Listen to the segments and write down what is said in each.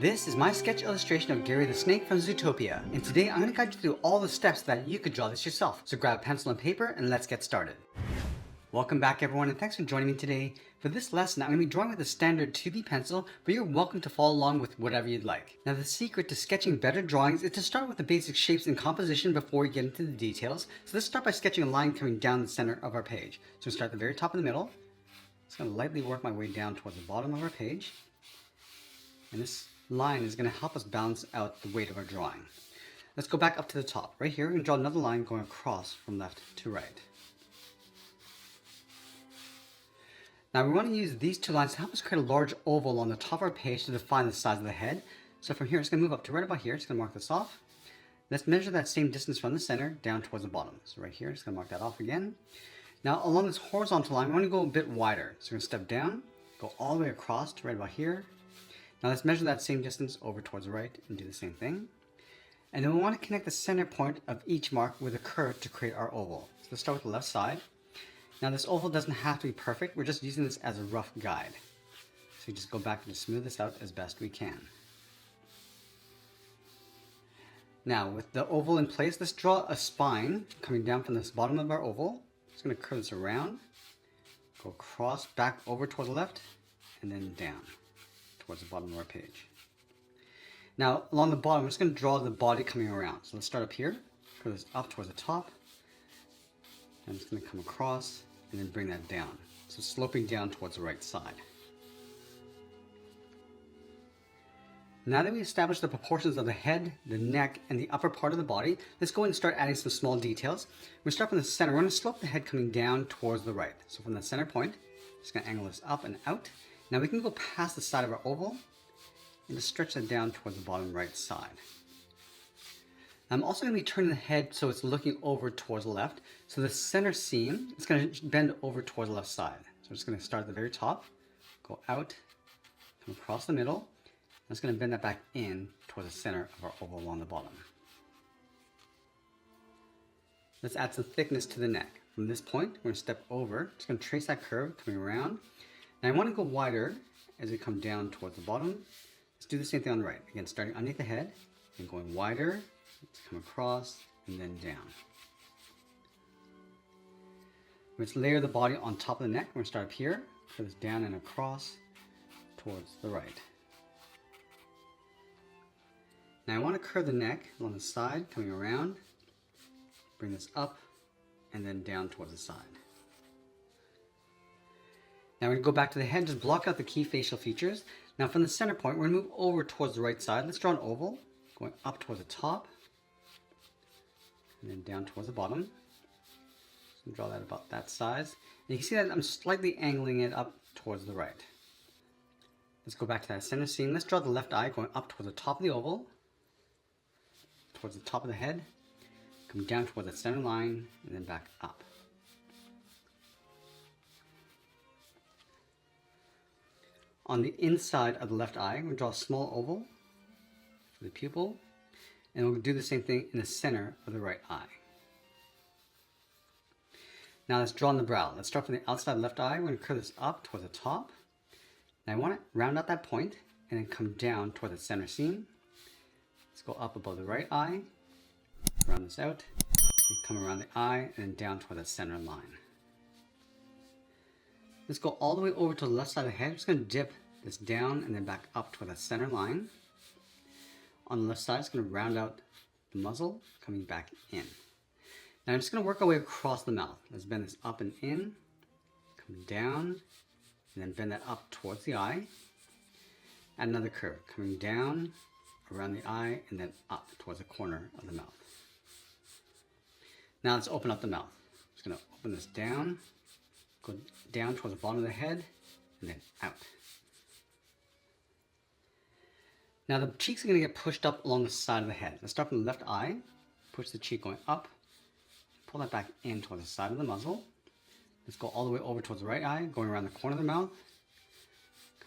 This is my sketch illustration of Gary the Snake from Zootopia, and today I'm going to guide you through all the steps so that you could draw this yourself. So grab pencil and paper and let's get started. Welcome back everyone, and thanks for joining me today. For this lesson I'm going to be drawing with a standard 2B pencil, but you're welcome to follow along with whatever you'd like. Now the secret to sketching better drawings is to start with the basic shapes and composition before we get into the details. So let's start by sketching a line coming down the center of our page. So we'll start at the very top of the middle. Just going to lightly work my way down towards the bottom of our page. And this line is going to help us balance out the weight of our drawing. Let's go back up to the top. Right here, we're going to draw another line going across from left to right. Now we want to use these two lines to help us create a large oval on the top of our page to define the size of the head. So from here, it's going to move up to right about here. It's going to mark this off. Let's measure that same distance from the center down towards the bottom. So right here, it's going to mark that off again. Now along this horizontal line, we want to go a bit wider. So we're going to step down, go all the way across to right about here. Now let's measure that same distance over towards the right and do the same thing. And then we want to connect the center point of each mark with a curve to create our oval. So let's start with the left side. Now this oval doesn't have to be perfect, we're just using this as a rough guide. So you just go back and just smooth this out as best we can. Now with the oval in place, let's draw a spine coming down from this bottom of our oval. Just going to curve this around, go across, back over toward the left, and then down towards the bottom of our page. Now along the bottom, we're just going to draw the body coming around. So let's start up here, curve this up towards the top. I'm just going to come across and then bring that down. So sloping down towards the right side. Now that we established the proportions of the head, the neck, and the upper part of the body, let's go ahead and start adding some small details. We're going to start from the center. We're going to slope the head coming down towards the right. So from the center point, just going to angle this up and out. Now we can go past the side of our oval and just stretch that down towards the bottom right side. I'm also going to be turning the head so it's looking over towards the left. So the center seam is going to bend over towards the left side. So I'm just going to start at the very top, go out, come across the middle. I'm just going to bend that back in towards the center of our oval along the bottom. Let's add some thickness to the neck. From this point, we're going to step over. Just going to trace that curve coming around. Now I want to go wider as we come down towards the bottom. Let's do the same thing on the right. Again, starting underneath the head and going wider. Let's come across and then down. Let's layer the body on top of the neck. We're going to start up here, curve this down and across towards the right. Now I want to curve the neck along the side, coming around, bring this up, and then down towards the side. Now we're going to go back to the head, just block out the key facial features. Now from the center point, we're going to move over towards the right side. Let's draw an oval, going up towards the top, and then down towards the bottom. So draw that about that size. And you can see that I'm slightly angling it up towards the right. Let's go back to that center seam. Let's draw the left eye going up towards the top of the oval, towards the top of the head, come down towards the center line, and then back up. On the inside of the left eye, we'll draw a small oval for the pupil, and we'll do the same thing in the center of the right eye. Now let's draw on the brow. Let's start from the outside of the left eye. We're going to curve this up towards the top. Now I want to round out that point and then come down toward the center seam. Let's go up above the right eye, round this out, and come around the eye and then down toward the center line. Let's go all the way over to the left side of the head. I'm just going to dip this down and then back up toward the center line. On the left side, it's going to round out the muzzle, coming back in. Now I'm just going to work our way across the mouth. Let's bend this up and in, come down, and then bend that up towards the eye. Add another curve, coming down, around the eye, and then up towards the corner of the mouth. Now let's open up the mouth. Just going to open this down, go down towards the bottom of the head, and then out. Now the cheeks are going to get pushed up along the side of the head. Let's start from the left eye, push the cheek going up, pull that back in towards the side of the muzzle. Let's go all the way over towards the right eye, going around the corner of the mouth,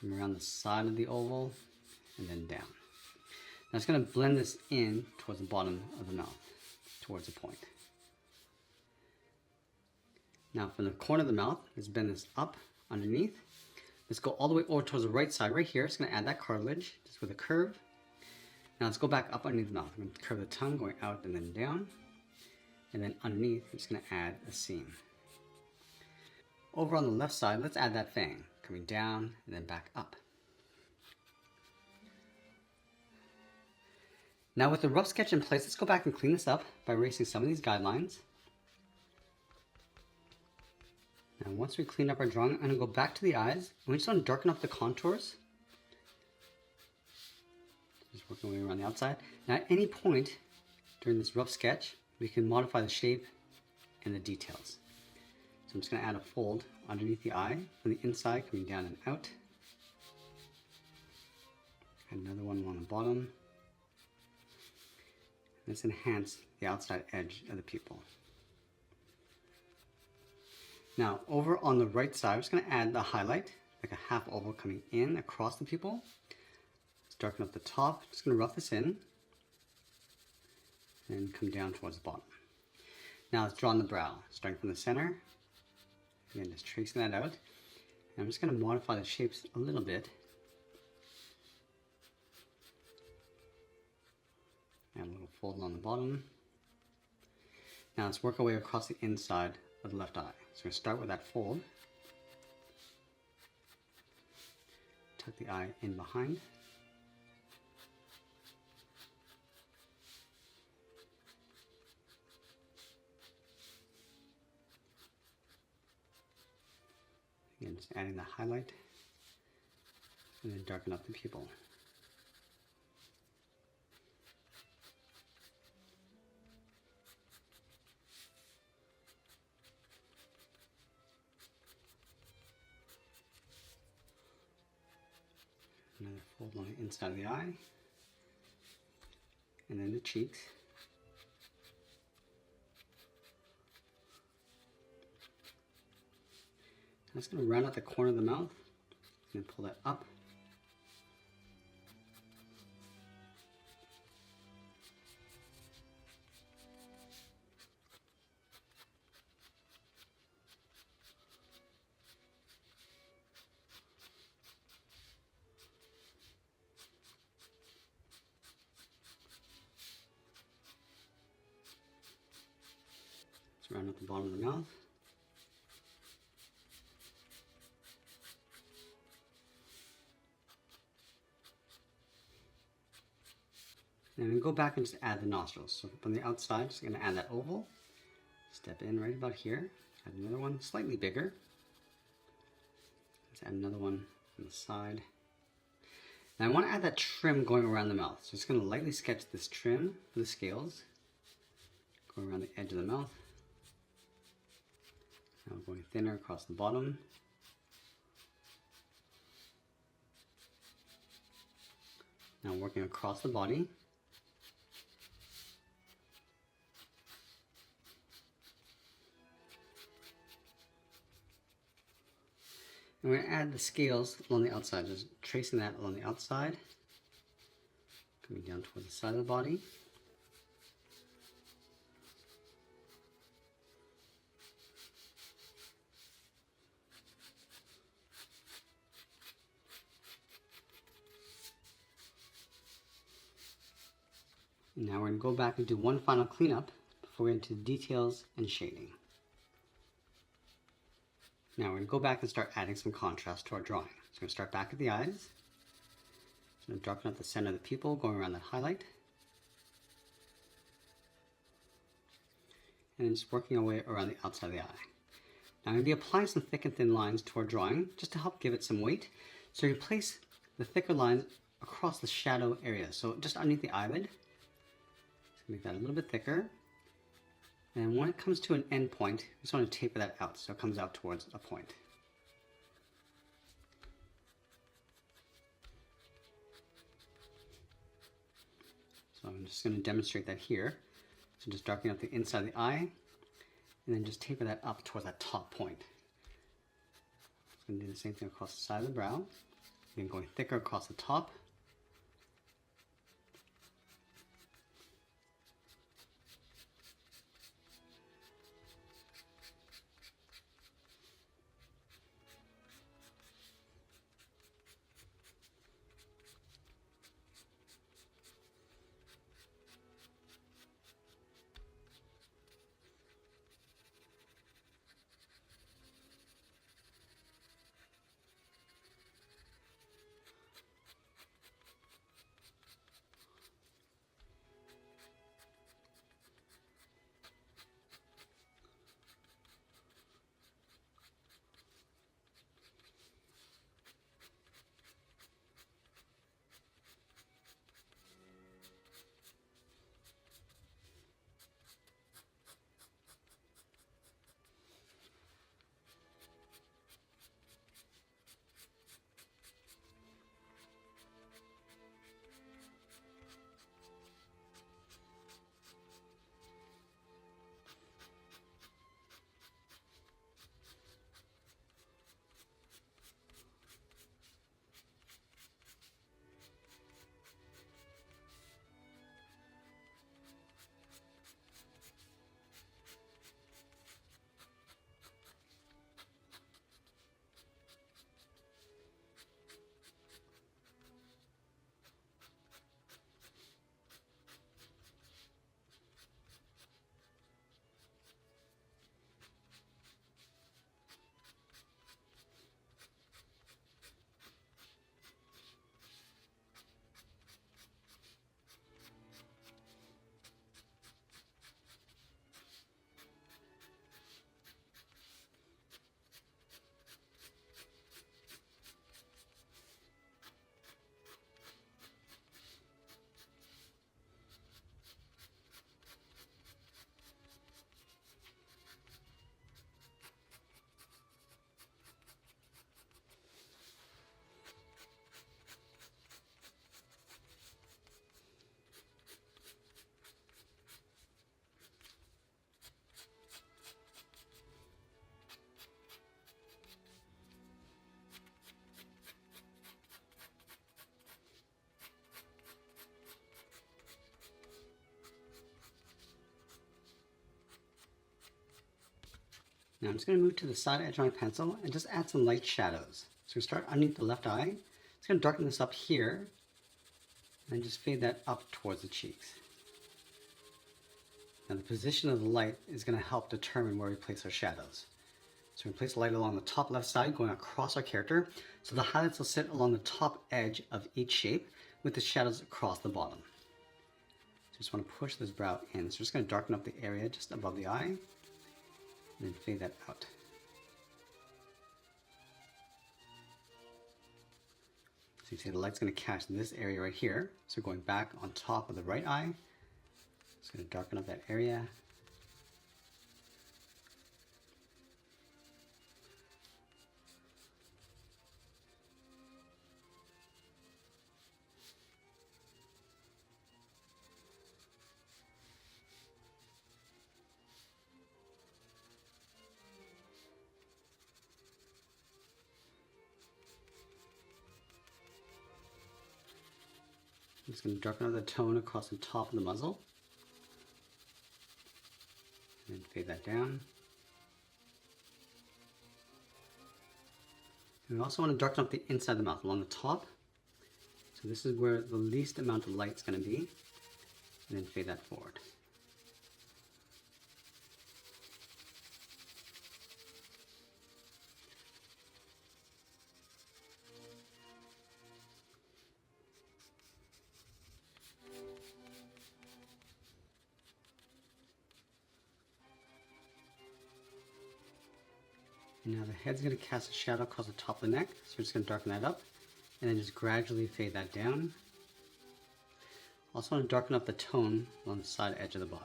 come around the side of the oval, and then down. Now it's going to blend this in towards the bottom of the mouth, towards the point. Now from the corner of the mouth, let's bend this up underneath. Let's go all the way over towards the right side right here. It's going to add that cartilage just with a curve Now let's go back up underneath the mouth. I'm going to curve the tongue going out and then down. And then underneath, I'm just going to add a seam. Over on the left side, let's add that fang. Coming down and then back up. Now with the rough sketch in place, let's go back and clean this up by erasing some of these guidelines. Now once we clean up our drawing, I'm going to go back to the eyes. And we just want to darken up the contours. Just working our way around the outside. Now at any point during this rough sketch, we can modify the shape and the details. So I'm just going to add a fold underneath the eye from the inside coming down and out. Add another one along the bottom. Let's enhance the outside edge of the pupil. Now over on the right side, I'm just going to add the highlight, like a half oval coming in across the pupil. Let's darken up the top. Just going to rough this in and come down towards the bottom. Now let's draw on the brow, starting from the center. Again, just tracing that out. And I'm just going to modify the shapes a little bit. Add a little fold on the bottom. Now let's work our way across the inside of the left eye. So we're going to start with that fold. Tuck the eye in behind. Again, just adding the highlight and then darken up the pupil. Another fold on the inside of the eye, and then the cheeks. I'm just going to round out the corner of the mouth and pull that up. Let's round out the bottom of the mouth. And then go back and just add the nostrils. So from the outside, just going to add that oval. Step in right about here. Add another one slightly bigger. Let's add another one on the side. Now I want to add that trim going around the mouth. So just going to lightly sketch this trim for the scales. Going around the edge of the mouth. Now going thinner across the bottom. Now working across the body. And we're going to add the scales along the outside, just tracing that along the outside, coming down towards the side of the body. And now we're going to go back and do one final cleanup before we get into details and shading. Now we're going to go back and start adding some contrast to our drawing. So we're going to start back at the eyes. So I'm going to darken up the center of the pupil, going around that highlight. And just working our way around the outside of the eye. Now I'm going to be applying some thick and thin lines to our drawing, just to help give it some weight. So you place the thicker lines across the shadow area, so just underneath the eyelid. So make that a little bit thicker. And when it comes to an end point, we just want to taper that out so it comes out towards a point. So I'm just going to demonstrate that here. So just darkening up the inside of the eye, and then just taper that up towards that top point. I'm going to do the same thing across the side of the brow. Again, going thicker across the top. Now I'm just going to move to the side edge of my pencil and just add some light shadows. So we start underneath the left eye. It's going to darken this up here and just fade that up towards the cheeks. Now the position of the light is going to help determine where we place our shadows. So we place the light along the top left side going across our character, so the highlights will sit along the top edge of each shape with the shadows across the bottom. So just want to push this brow in. So we're just going to darken up the area just above the eye and then fade that out. So you see the light's going to catch this area right here. So going back on top of the right eye, just going to darken up that area. I'm just going to darken up the tone across the top of the muzzle. And then fade that down. And we also want to darken up the inside of the mouth along the top. So this is where the least amount of light is going to be. And then fade that forward. And now the head's going to cast a shadow across the top of the neck, so we're just going to darken that up, and then just gradually fade that down. Also want to darken up the tone along the side edge of the body.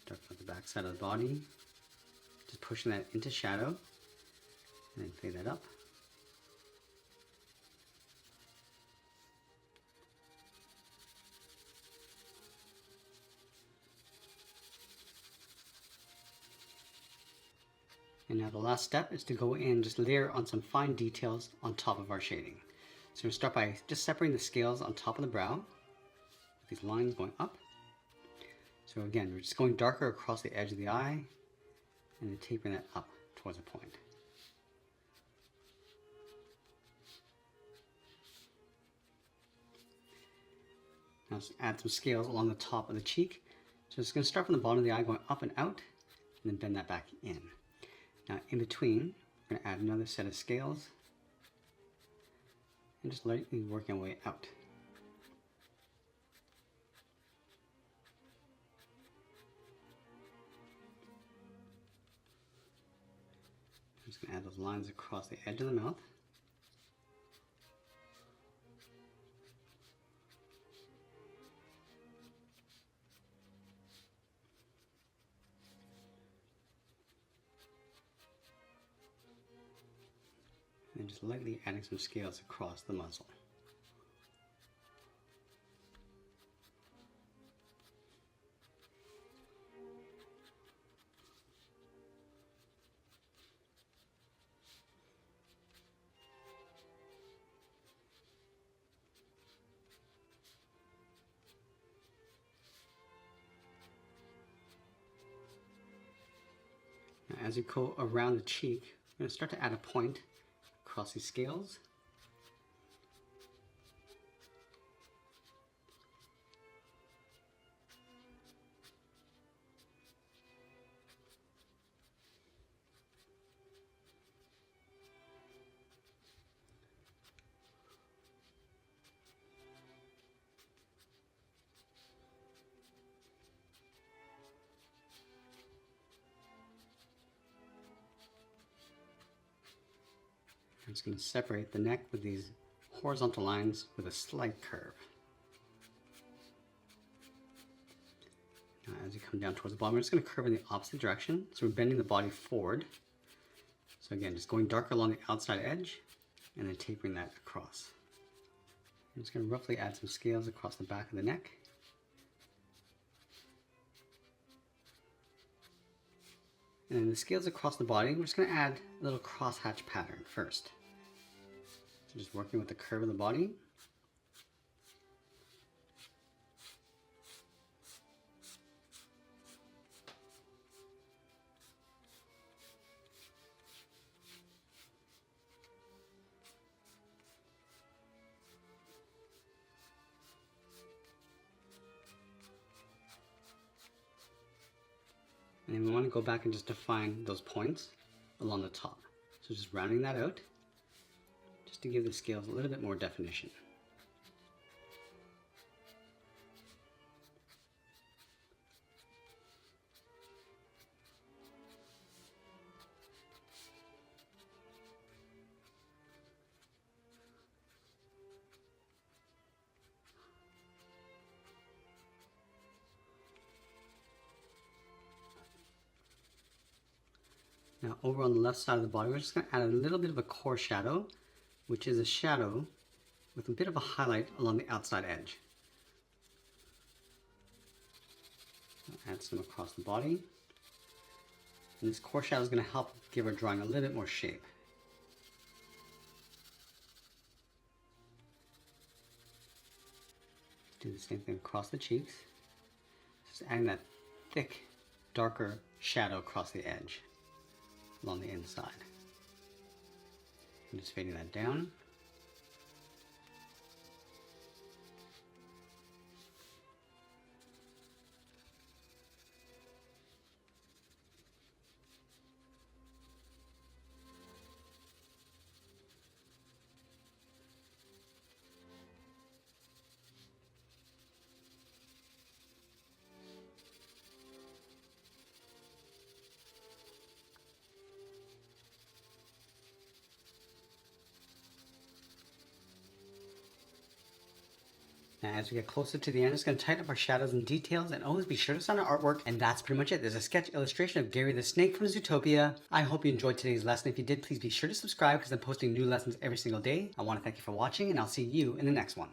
Darken up the back side of the body, just pushing that into shadow, and then fade that up. And now the last step is to go in and just layer on some fine details on top of our shading. So we'll start by just separating the scales on top of the brow, with these lines going up. So again, we're just going darker across the edge of the eye, and then tapering that up towards a point. Now let's add some scales along the top of the cheek. So it's going to start from the bottom of the eye going up and out, and then bend that back in. Now in between, we're going to add another set of scales and just lightly work our way out. I'm just going to add those lines across the edge of the mouth. And just lightly adding some scales across the muzzle. Now, as you go around the cheek, we're going to start to add a point across these scales. I'm just going to separate the neck with these horizontal lines with a slight curve. Now, as you come down towards the bottom, we're just going to curve in the opposite direction. So we're bending the body forward. So again, just going darker along the outside edge and then tapering that across. I'm just going to roughly add some scales across the back of the neck. And then the scales across the body, we're just going to add a little crosshatch pattern first. So just working with the curve of the body. And then we want to go back and just define those points along the top. So just rounding that out, just to give the scales a little bit more definition. Now over on the left side of the body, we're just going to add a little bit of a core shadow, which is a shadow with a bit of a highlight along the outside edge. I'll add some across the body. And this core shadow is going to help give our drawing a little bit more shape. Do the same thing across the cheeks. Just adding that thick, darker shadow across the edge along the inside. I'm just fading that down. Now as we get closer to the end, I'm just going to tighten up our shadows and details, and always be sure to sign our artwork. And that's pretty much it. There's a sketch illustration of Gary the Snake from Zootopia. I hope you enjoyed today's lesson. If you did, please be sure to subscribe because I'm posting new lessons every single day. I want to thank you for watching, and I'll see you in the next one.